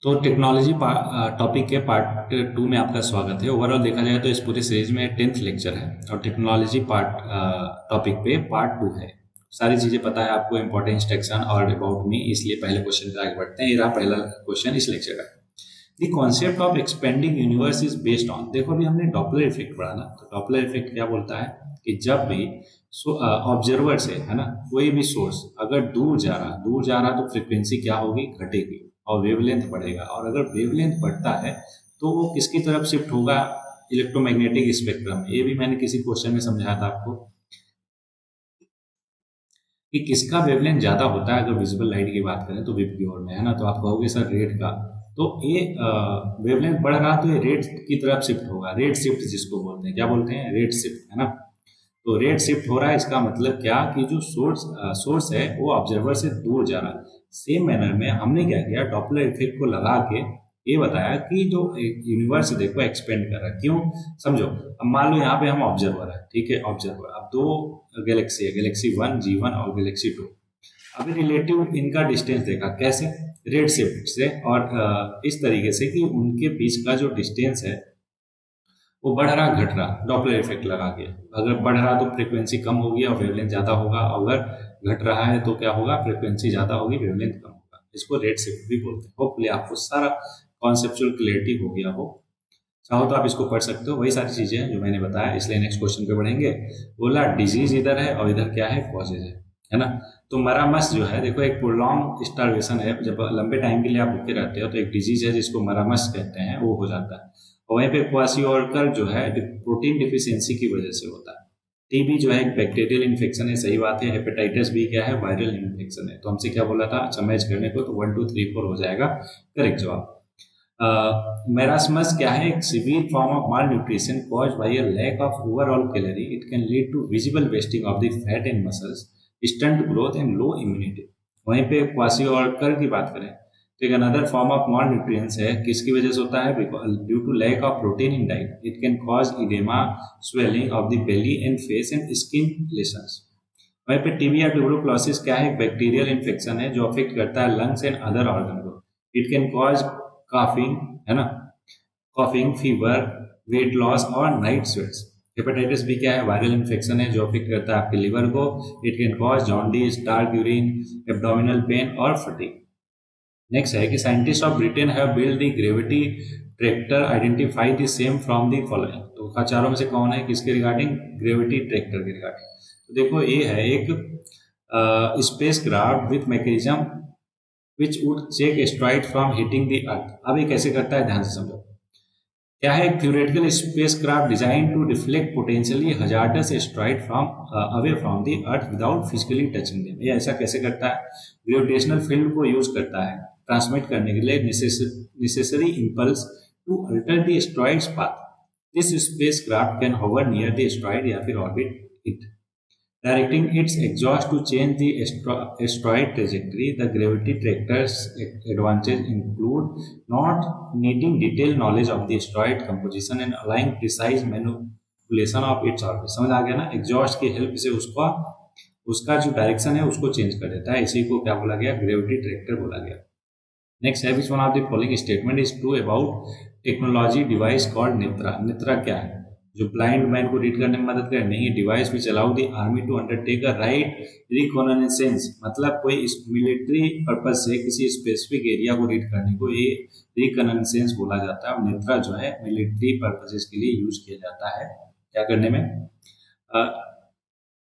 तो technology topic के part two में आपका स्वागत है। ओवरऑल देखा जाए तो इस पूरे सीरीज में 10th लेक्चर है और टेक्नोलॉजी पार्ट टॉपिक पे पार्ट टू है। सारी चीज़ें पता है आपको, इंपॉर्टेंट सेक्शन और अबाउट मी, इसलिए पहले क्वेश्चन पे आगे बढ़ते हैं। ये रहा पहला क्वेश्चन इस लेक्चर का। The concept of expanding universe is based on, देखो अभी हमने डॉपलर इफेक्ट पढ़ा ना, तो डॉपलर इफेक्ट क्या बोलता है कि जब भी ऑब्जर्वर से है ना कोई भी सोर्स अगर दूर जा रहा तो फ्रिक्वेंसी क्या होगी, घटेगी और वेवलेंथ बढ़ेगा। और अगर वेवलेंथ बढ़ता है तो वो किसकी तरफ शिफ्ट होगा, इलेक्ट्रोमैग्नेटिक स्पेक्ट्रम। ये भी मैंने किसी क्वेश्चन में समझाया था आपको कि किसका वेवलेंथ ज्यादा होता है। अगर विजिबल लाइट की बात करें तो विप की ओर में, है ना, तो आप कहोगे सर रेड का। तो ये वेवलेंथ बढ़ रहा तो ये रेड की तरफ शिफ्ट होगा। रेड शिफ्ट जिसको बोलते हैं, क्या बोलते हैं, रेड शिफ्ट, है ना। तो रेड शिफ्ट हो रहा है, इसका मतलब क्या कि जो सोर्स है वो ऑब्जर्वर से दूर जा रहा है। सेम मैनर में हमने क्या किया, डॉपलर इफेक्ट को लगा के ये बताया कि जो यूनिवर्स देखो एक्सपेंड कर रहा है। क्यों, समझो। अब मान लो यहाँ पे हम ऑब्जर्वर है, ठीक है, ऑब्जर्वर। अब दो गैलेक्सी है, गैलेक्सी वन G1 और गैलेक्सी टू। अभी रिलेटिव इनका डिस्टेंस देखा कैसे, रेड शिफ्ट से, और इस तरीके से कि उनके बीच का जो डिस्टेंस है वो बढ़ रहा घट रहा, डॉपलर इफेक्ट लगा के। अगर बढ़ रहा तो फ्रीक्वेंसी कम होगी और वेवलेंथ ज्यादा होगा। अगर घट रहा है तो क्या होगा, फ्रीक्वेंसी ज्यादा होगी, वेवलेंथ कम होगा। इसको रेड शिफ्ट भी बोलते हैं। होपफुली आपको सारा कॉन्सेप्चुअल क्लियरिटी हो गया हो। चाहो तो आप इसको पढ़ सकते हो, वही सारी चीजें हैं जो मैंने बताया। इसलिए नेक्स्ट क्वेश्चन पे बढ़ेंगे। बोला डिजीज इधर है और इधर क्या है, कॉजेज है ना। तो मरामस जो है, देखो एक प्रोलॉन्ग स्टारवेशन है, जब लंबे टाइम के लिए आप भूखे रहते हो तो एक डिजीज है जिसको मरामस कहते हैं, वो हो जाता है। और वहीं पे क्वासियोर्कर जो है प्रोटीन डिफिशियंसी की वजह से होता है। टीबी जो है एक बैक्टीरियल इन्फेक्शन है, सही बात है। हेपेटाइटिस बी क्या है, वायरल इन्फेक्शन है। तो हमसे क्या बोला था, समझ करने को, तो 1 2 3 4 हो जाएगा करेक्ट जवाब। मेरास्मस क्या है, एक severe form of malnutrition cause by a lack of overall calorie. It can lead to visible wasting of the fat and muscles, stunt growth and low immunity. वहीं पे क्वासियोर्कर की बात करें तो एक another form of malnutrients है, किसकी वजह से होता है, due to lack of protein in diet. It can cause oedema, swelling of the belly and face and skin lesions. वहीं पे टीबी या ट्यूबरकुलोसिस क्या है, एक बैक्टीरियल इन्फेक्शन है जो अफेक्ट करता है लंग्स एंड अदर ऑर्गन को। इट कैन कॉज कॉफिंग, है ना, कॉफिंग, फीवर, वेट लॉस और नाइट स्वेट्स। हेपेटाइटिस बी क्या है, वायरल इन्फेक्शन है जो अफेक्ट करता है आपके लिवर को। It can cause jaundice, dark urine, abdominal pain और फटीग। नेक्स्ट है कि scientist of Britain have build the gravity tractor, identify the same from the following. तो चारों में से कौन है, किसके रिगार्डिंग, ग्रेविटी ट्रैक्टर के रिगार्डिंग। तो देखो ये है एक spacecraft with mechanism which would check asteroid from hitting the earth. अब ये कैसे करता है, ध्यान से समझो। क्या है, theoretical spacecraft design to deflect potentially hazardous asteroid from away from the earth without physically touching them. ये ऐसा कैसे करता है, ग्रेविटेशनल फील्ड को यूज करता है ट्रांसमिट करने के लिए necessary impulse to alter the asteroid's path. This spacecraft can hover near the asteroid या फिर orbit it, directing its exhaust to change the asteroid trajectory. The gravity tractor's advantages include not needing detailed knowledge of the asteroid composition and allowing precise manipulation of its orbit. समझ आ गया ना, exhaust की help से उसका उसका जो direction है उसको चेंज कर देता है। इसी को क्या बोला गया, ग्रेविटी ट्रैक्टर बोला गया। नेक्स्ट है, which one of the following statement is true about technology device called Netra. Netra क्या है, जो ब्लाइंड मैन को रीड करने में मदद करे, नहीं। Device which allow the army to undertake a right reconnaissance, मतलब कोई मिलिट्री पर्पज से किसी स्पेसिफिक एरिया को रीड करने को ये रिकॉनेसेंस बोला जाता है। और नेत्रा जो है मिलिट्री पर्पजेस के लिए यूज किया जाता है, क्या करने में,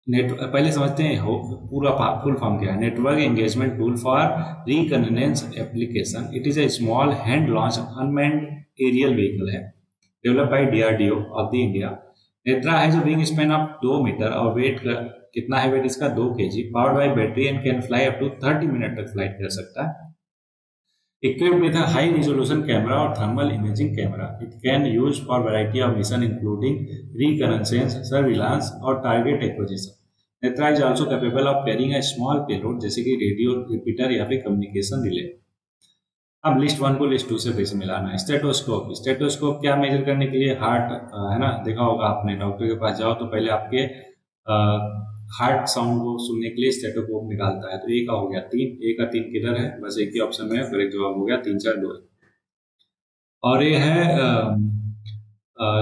पहले समझते हैं हो पूरा फुल फॉर्म क्या है। Network engagement tool for reconnaissance application. It is a small hand launch unmanned aerial vehicle है, develop by DRDO of the India. Netra है जो विंग स्पेन ऑफ 2 मीटर और वेट कितना है, वेट इसका 2 kg, powered by battery and can fly up to 30 minute तक flight कर सकता है। Equipped with a high resolution camera or thermal imaging camera, it can use for variety of mission including reconnaissance, surveillance और target acquisition. Netra is also capable of carrying a small payload जैसे कि radio repeater या फिर communication relay. अब list one को list to से कैसे मिलाना है। स्टेटोस्कोप, स्टेटोस्कोप क्या मेजर करने के लिए, हार्ट, है ना, देखा होगा आपने, डॉक्टर के पास जाओ तो पहले आपके हार्ट साउंड को सुनने के लिए स्टेटोस्कोप निकालता है। तो ए का हो गया 3, ए का 3 किधर है, बस एक ही ऑप्शन में, करेक्ट जवाब हो गया 3 4 2। और ये है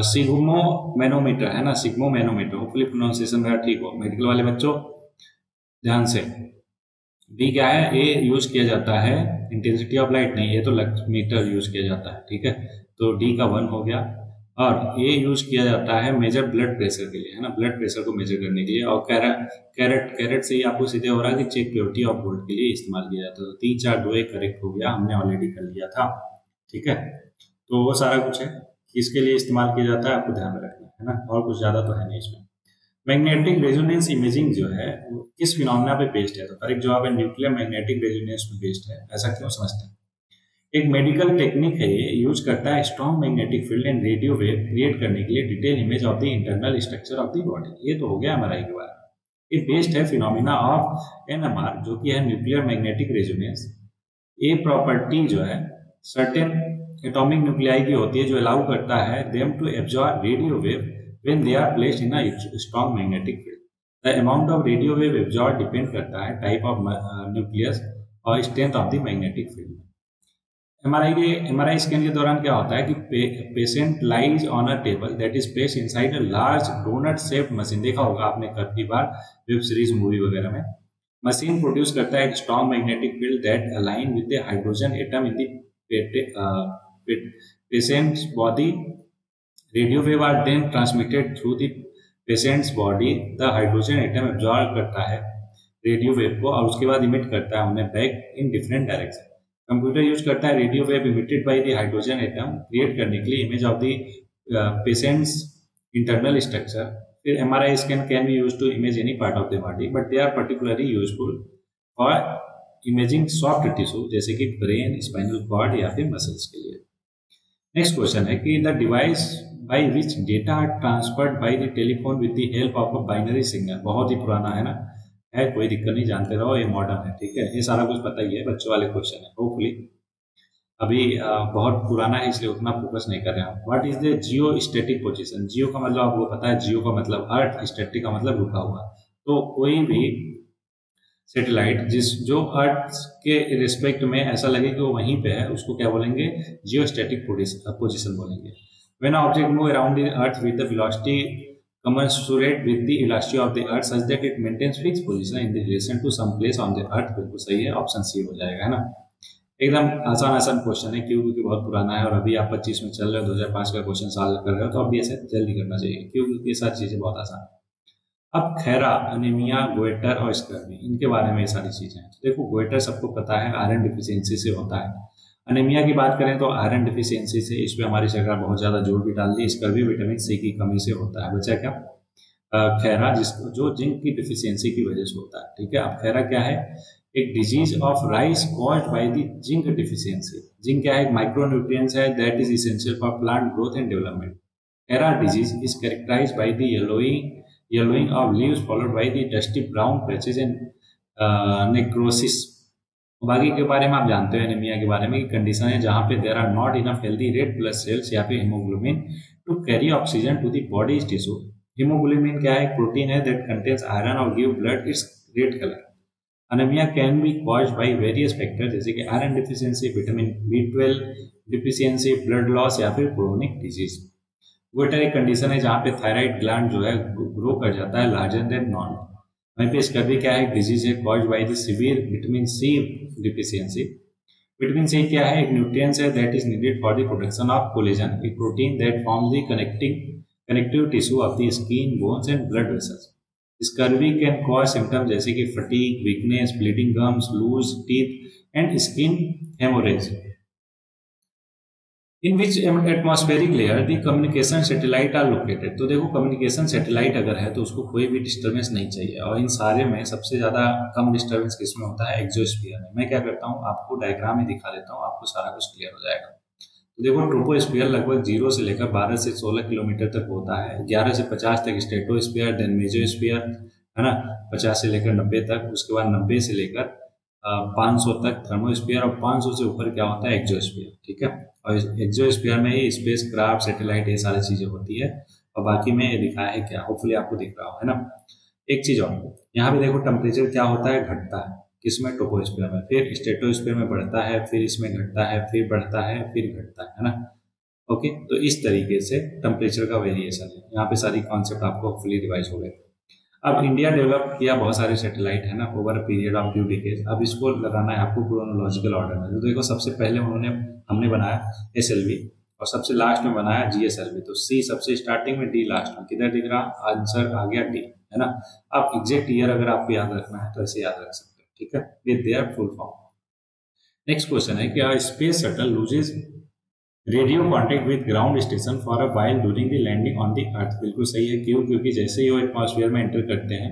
सिग्मो मैनोमीटर, है ना, सिग्मो मैनोमीटर। होपफुली प्रोनाउंसिएशन मेरा ठीक हो। मेडिकल वाले बच्चों ध्यान से, डी क्या है, ए यूज किया जाता है इंटेंसिटी ऑफ लाइट नहीं, ये तो लक्स मीटर यूज किया जाता है, ठीक है। तो डी का 1 हो गया। और ए यूज किया जाता है मेजर ब्लड प्रेशर के लिए, है ना, ब्लड प्रेशर को मेजर करने के लिए। और कैरेट कैरेट से ही आपको सीधे हो रहा है कि चेक प्योरिटी ऑफ गोल्ड के लिए इस्तेमाल किया जाता है। तो 3 4 2 1 करेक्ट हो गया, हमने ऑलरेडी कर लिया था, ठीक है। तो वो सारा कुछ है, किसके लिए इस्तेमाल किया जाता है आपको ध्यान में रखना है ना, और कुछ ज्यादा तो है नहीं इसमें। मैग्नेटिक रेजोनेंस इमेजिंग जो है वो किस फिनोमेना पे बेस्ड है? तो करेक्ट जवाब है न्यूक्लियर मैग्नेटिक रेजोनेंस पे बेस्ड है। ऐसा क्यों समझते हैं? एक मेडिकल टेक्निक है, ये यूज करता है strong magnetic field and radio wave create करने के लिए detail image of the internal structure of the body. ये तो हो गया एमआरआई के बारे में। ये बेस्ड है फिनोमिना ऑफ एनएमआर, जो कि है न्यूक्लियर मैग्नेटिक रेजोनेंस। ये प्रॉपर्टी जो है सर्टेन एटॉमिक न्यूक्लियाई की होती है, जो अलाउ करता है them to absorb radio wave when they are placed in a strong magnetic field. The amount of radio wave absorb depend करता है टाइप ऑफ न्यूक्लियस और strength of the magnetic field. MRI scan के दौरान क्या होता है कि patient lies on a table that is placed inside a large donut shaped machine. देखा होगा आपने काफी बार वेब सीरीज मूवी वगैरह में। मशीन प्रोड्यूस करता है एक strong magnetic field that align with the hydrogen atom in the patient's body. Radio wave are then transmitted through the patient's body. The hydrogen atom absorb करता है radio wave को और उसके बाद इमिट करता है उन्हें back in different direction. Computer use करता है radio wave emitted by the hydrogen atom create करने के लिए image of the patient's internal structure. फिर MRI scan can be use to image any part of the body, but they are particularly useful for imaging soft tissue जैसे कि brain, spinal cord या फिर muscles के लिए। Next question है कि the device by which data are transferred by the telephone with the help of a binary signal. बहुत ही पुराना है ना, है कोई दिक्कत नहीं, जानते रहो, ये मॉडर्न है, ठीक है। ये सारा कुछ पता ही है, बच्चों वाले क्वेश्चन है होपफुली। अभी बहुत पुराना है इसलिए उतना फोकस नहीं कर रहे हैं। What is the geostatic position? Geo का मतलब आपको पता है, जियो का मतलब अर्थ, स्टैटिक का मतलब रुका हुआ। तो कोई भी सैटेलाइट जो अर्थ के रिस्पेक्ट में ऐसा लगे कि वो वहीं पे है, उसको क्या बोलेंगे? जियो स्टैटिक पोजीशन बोलेंगे। When object move around the earth with the velocity commensurate with the velocity of the earth such that it maintains fixed position in the relation to some place on the earth। बिल्कुल सही है, option C हो जाएगा, है ना। एकदम आसान आसान क्वेश्चन है, क्यों? क्योंकि बहुत पुराना है और अभी आप 25 में चल रहे हो, 2005 का क्वेश्चन सॉल्व कर रहे हो, तो अब ऐसे जल्दी करना चाहिए, क्यों? क्योंकि ये सारी चीजें बहुत आसान है। अब खैरा, अनीमिया, गोइटर और स्कर्वी, इनके बारे में ये सारी चीजें हैं। तो देखो, गोइटर सबको पता है आयरन डिफिशियंसी से होता है। अनीमिया की बात करें तो आयरन डिफिशियंसी से, इस पे हमारी सरकार बहुत ज्यादा जोर भी डाल दी। इसका भी विटामिन सी की कमी से होता है। बचा क्या? खैरा, जिसको जो जिंक की डिफिशियंसी की वजह से होता है, ठीक है। अब खैरा क्या है? एक disease of rice caused by the zinc deficiency. Zinc क्या है? एक माइक्रोन्यूट्रिएंट्स है that is essential for plant growth and development. खैरा disease is characterised by the yellowing of leaves followed by the dusty brown patches and necrosis। बाकी के बारे में आप जानते हो एनीमिया के बारे में, कि कंडीशन है जहां पे there are not enough healthy red blood cells या फिर haemoglobin to carry oxygen to the body tissue. Haemoglobin क्या है? एक प्रोटीन है दैट कंटेन्स आयरन और give blood its red colour. Anaemia can be caused by various factor जैसे कि iron deficiency, vitamin B12 deficiency, blood loss या फिर chronic disease. Goitre एक कंडीशन है जहाँ पे थायराइड ग्लैंड जो है ग्रो कर जाता है लार्जर देन नॉर्मल। वहीं पे स्कर्वी क्या है? डिजीज है caused by the severe vitamin C deficiency. Vitamin C क्या है? एक न्यूट्रिएंट्स है that is needed for the production of collagen, एक protein that forms the connective tissue of the skin, bones and blood vessels. Scurvy can cause symptoms जैसे कि fatigue, weakness, bleeding gums, loose teeth and skin haemorrhage. In which atmospheric layer the communication satellite are located. तो देखो, communication satellite अगर है तो उसको कोई भी डिस्टर्बेंस नहीं चाहिए, और इन सारे में सबसे ज्यादा कम डिस्टर्बेंस किसमें होता है? एक्सोस्फीयर में। मैं क्या करता हूँ, आपको डायग्राम में दिखा देता हूँ, आपको सारा कुछ क्लियर हो जाएगा। तो देखो, ट्रोपोस्फीयर लगभग 0 से लेकर 12 से 16 किलोमीटर तक होता है। 11 से 50 तक स्ट्रेटोस्फीयर, देन मेसोस्फीयर, है ना, 50 से लेकर 90 तक। उसके बाद 90 से लेकर 500 तक थर्मोस्फीयर, और 500 से ऊपर क्या होता है? एक्सोस्फीयर, ठीक है। और एक्सोस्फीयर में ही स्पेस क्राफ्ट, सैटेलाइट, ये सारी चीजें होती है। और बाकी में ये दिखाया है क्या, होपफुली आपको दिख रहा हो, है ना। एक चीज और, यहाँ पे देखो टेम्परेचर क्या होता है? घटता है। किसमें? ट्रोपोस्फीयर में। फिर स्ट्रेटोस्फीयर में बढ़ता है, फिर इसमें घटता है, फिर बढ़ता है, फिर घटता है ना। ओके, तो इस तरीके से टेम्परेचर का वेरिएशन है। यहाँ पे सारी कॉन्सेप्ट आपको होपफुली रिवाइज हो गए। अब इंडिया डेवलप किया बहुत सारे सैटेलाइट है ना over a period of few decades. अब इसको लगाना है आपको क्रोनोलॉजिकल ऑर्डर में। तो देखो सबसे पहले हमने बनाया एसएलवी और सबसे लास्ट में बनाया जीएसएलवी। तो सी सबसे स्टार्टिंग में, डी लास्ट में। किधर दिख रहा? आंसर आ गया डी, है ना। अब एग्जैक्ट ईयर अगर आपको याद रखना है तो ऐसे याद रख सकते हो, ठीक है, with their full form. Next question है कि space shuttle loses radio contact with ground station for a while during the landing on the earth. बिल्कुल सही है। क्यों? क्योंकि जैसे ही वो एटमॉस्फेयर में एंटर करते हैं,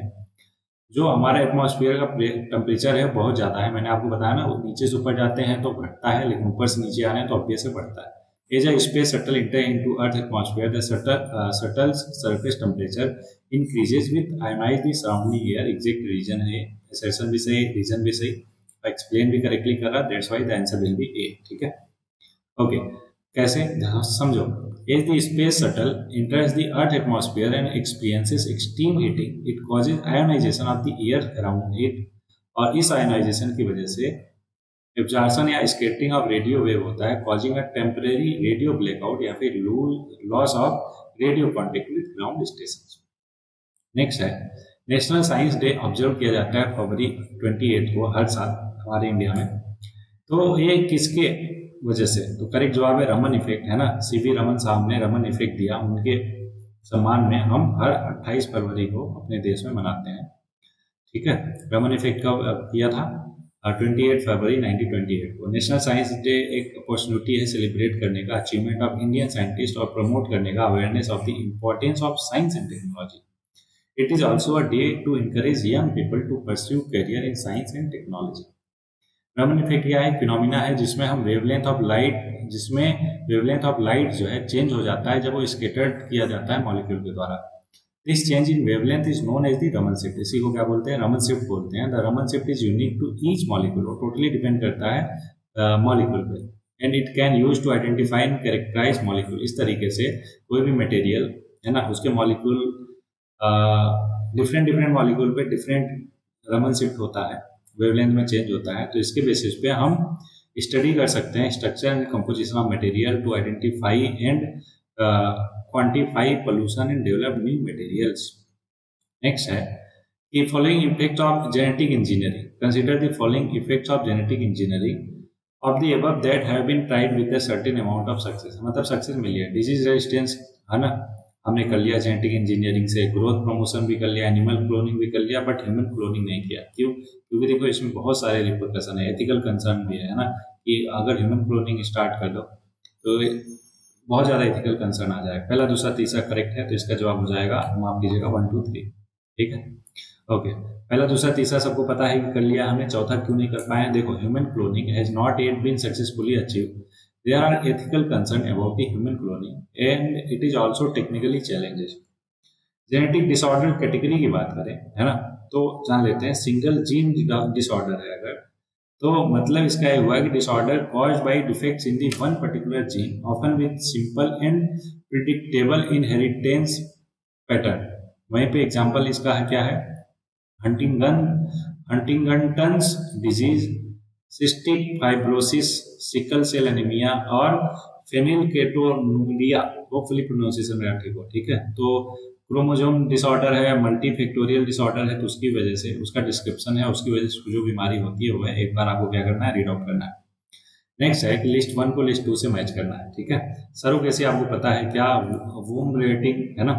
जो हमारा एटमॉस्फेयर का टेम्परेचर है बहुत ज़्यादा है। मैंने आपको बताया ना, नीचे से ऊपर जाते हैं तो घटता है, लेकिन ऊपर से नीचे आ रहे हैं तो ऑब्वियस से बढ़ता है। As a space shuttle enter into earth atmosphere, the shuttle's surface temperature increases with ionise the surrounding air. Exact reason है, असर्शन भी सही, रीजन भी सही, एक्सप्लेन भी करेक्टली कर रहा, that's why the answer will be A, ठीक है। ओके, कैसे समझो। As the space shuttle enters the earth atmosphere and experiences extreme heating, it causes ionization of the air around it। और इस आयोनाइजेशन की वजह से एब्जॉर्प्शन या स्कैटरिंग ऑफ रेडियो वेव होता है, causing a temporary radio blackout या फिर loss of radio contact with ground station. Next है, नेशनल साइंस डे ऑब्जर्व किया जाता है फरवरी 28 को हर साल हमारे इंडिया में। तो ये किसके वजह से? तो करेक्ट जवाब है रमन इफेक्ट, है ना। सीवी रमन साहब ने रमन इफेक्ट दिया, उनके सम्मान में हम हर 28 फरवरी को अपने देश में मनाते हैं, ठीक है। रमन इफेक्ट कब किया था? 28 फरवरी 1928 को। नेशनल साइंस डे एक अपॉर्चुनिटी है सेलिब्रेट करने का अचीवमेंट ऑफ इंडियन साइंटिस्ट और प्रमोट करने का awareness of the importance of science and technology. It is also a day to encourage young people to pursue career in science and technology। Raman effect क्या है? Phenomena है जिसमें wavelength of light जो है change हो जाता है जब वो स्केटर्ड किया जाता है मॉलिक्यूल के द्वारा। This change in wavelength is known as the Raman shift. इसी को क्या बोलते हैं? रमन शिफ्ट बोलते हैं। The Raman shift is unique to each molecule, वो टोटली डिपेंड करता है मॉलिक्यूल पे। And it can use to identify and characterise molecule. इस तरीके से कोई भी मटेरियल है ना, उसके मॉलिक्यूल डिफरेंट डिफरेंट मॉलिक्यूल पे डिफरेंट रमन शिफ्ट होता है, वेवलेंथ में चेंज होता है। तो इसके बेसिस पे हम स्टडी कर सकते हैं structure and composition of material to identify and quantify pollution and develop new materials. Next है कि following effects of genetic engineering, consider the following effects of genetic engineering of the above that have been tried with a certain amount of success. मतलब success मिली है। Disease resistance, है ना, हमने कर लिया जेनेटिक इंजीनियरिंग से। ग्रोथ प्रमोशन भी कर लिया, एनिमल क्लोनिंग भी कर लिया, बट ह्यूमन क्लोनिंग नहीं किया। क्यों? क्योंकि देखो इसमें बहुत सारे रिपोर्टेशन है, एथिकल कंसर्न भी है ना, कि अगर ह्यूमन क्लोनिंग स्टार्ट कर दो तो बहुत ज़्यादा एथिकल कंसर्न आ जाएगा। पहला, दूसरा, तीसरा करेक्ट है, तो इसका जवाब हो जाएगा, माफ कीजिएगा, 1 2 3, ठीक है। ओके, पहला, दूसरा, तीसरा सबको पता है कि कर लिया हमने। चौथा क्यों नहीं कर पाए? देखो, human cloning has not yet been successfully achieve. There are ethical concerns about the human cloning and it is also technically challenges। Genetic disorder category की बात करें, है ना, तो जान लेते हैं सिंगल जीन डिसऑर्डर है अगर, तो मतलब इसका ये हुआ कि disorder caused by defects in the one particular gene often with simple and predictable inheritance pattern. वहीं पे एग्जांपल इसका है क्या है? Huntington's disease, cystic fibrosis, sickle cell anaemia और फेनिलकेटोनुरिया। होपफुली प्रोनाउंसिएशन मेरा ठीक हो, ठीक है। तो क्रोमोसोम डिसऑर्डर है, मल्टीफैक्टोरियल डिसऑर्डर है, तो उसकी वजह से उसका डिस्क्रिप्शन है, उसकी वजह से जो बीमारी होती है वो है, एक बार आपको क्या करना है? रीड आउट करना है। नेक्स्ट है कि लिस्ट 1 को लिस्ट 2 से मैच करना है, ठीक है। सरोगेसी आपको पता है क्या? वूम रेटिंग, है ना,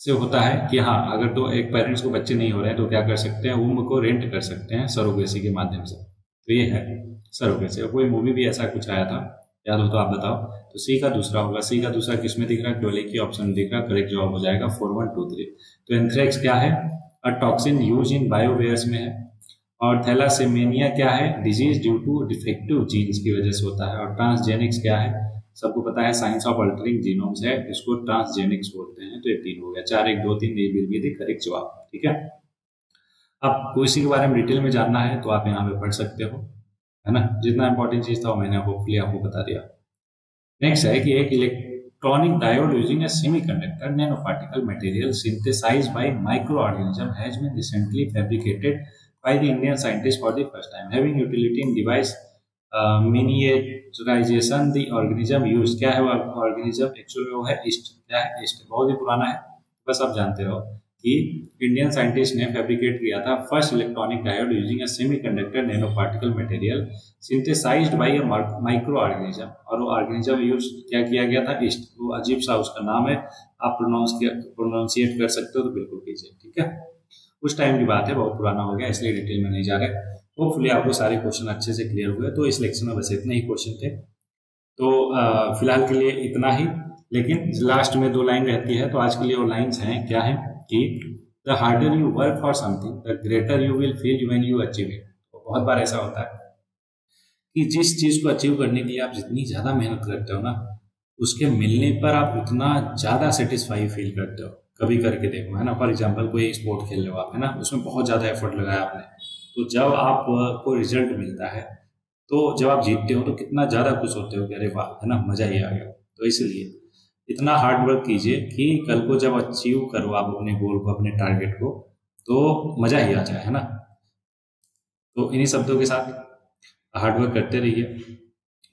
से होता है कि हाँ, अगर तो एक पेरेंट्स को बच्चे नहीं हो रहे हैं तो क्या कर सकते हैं? वूम को रेंट कर सकते हैं सरोगेसी के माध्यम से। तो ये है सरोगेसी। और कोई मूवी भी ऐसा कुछ आया था, याद हो तो आप बताओ। तो सी का दूसरा होगा। सी का दूसरा किसमें दिख रहा है? केवल एक ही ऑप्शन दिख रहा है, करेक्ट जवाब हो जाएगा 4 1 2 3। तो एंथ्रेक्स क्या है? अ टॉक्सिन यूज इन बायोवेयर्स में है। और थैलासेमिया क्या है? Disease due to defective genes की वजह से होता है। और ट्रांसजेनिक्स क्या है? सबको पता है, साइंस ऑफ अल्टरिंग जीनोम्स है, इसको ट्रांसजेनिक्स बोलते हैं। तो ये 3 हो गया, 4 1 2 3, ये विल बी द करेक्ट जवाब, ठीक है। अब किसी के बारे में डिटेल में जानना है तो आप यहाँ पे पढ़ सकते हो, है ना। जितना इंपॉर्टेंट चीज था वो मैंने होपफुली आपको बता दिया। नेक्स्ट है कि एक electronic diode using a semiconductor nano particle material synthesised by micro organism has been recently fabricated by the Indian scientist for the first time, having utility in device miniaturisation the organism use, क्या है वो organism, actual में वो है east. क्या है? East. बहुत ही पुराना है, बस आप जानते रहो कि इंडियन साइंटिस्ट ने फैब्रिकेट किया था first electronic diode using a semiconductor nano particle material synthesised by a micro organism. और वो ऑर्गेनिज्म यूज क्या किया गया था? ईस्ट। वो अजीब सा उसका नाम है, आप प्रोनाउंसिएट कर सकते हो तो बिल्कुल कीजिए, ठीक है। उस टाइम की बात है, बहुत पुराना हो गया, इसलिए डिटेल में नहीं जा रहे। होपफुली आपको सारे क्वेश्चन अच्छे से क्लियर हुए। तो इस लेक्चर में बस इतने ही क्वेश्चन थे, तो फिलहाल के लिए इतना ही। लेकिन लास्ट में 2 लाइन रहती है, तो आज के लिए वो लाइन्स हैं, क्या है कि the harder you work for something the greater you will feel when you achieve it. बहुत बार ऐसा होता है कि जिस चीज़ को अचीव करने के लिए आप जितनी ज़्यादा मेहनत करते हो ना, उसके मिलने पर आप उतना ज़्यादा सेटिस्फाई फील करते हो। कभी करके देखो, है ना। फॉर एग्जांपल कोई स्पोर्ट खेल रहे हो आप, है ना, उसमें बहुत ज़्यादा एफर्ट लगाया आपने, तो जब आपको रिजल्ट मिलता है, तो जब आप जीतते हो तो कितना ज़्यादा खुश होते हो कि अरे वाह, है ना, मज़ा ही आ गया। तो इसलिए इतना हार्ड वर्क कीजिए कि कल को जब अचीव करो आप अपने गोल को, अपने टारगेट को, तो मज़ा ही आ जाए, है ना। तो इन्हीं शब्दों के साथ हार्ड वर्क करते रहिए,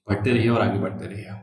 पढ़ते रहिए और आगे बढ़ते रहिए।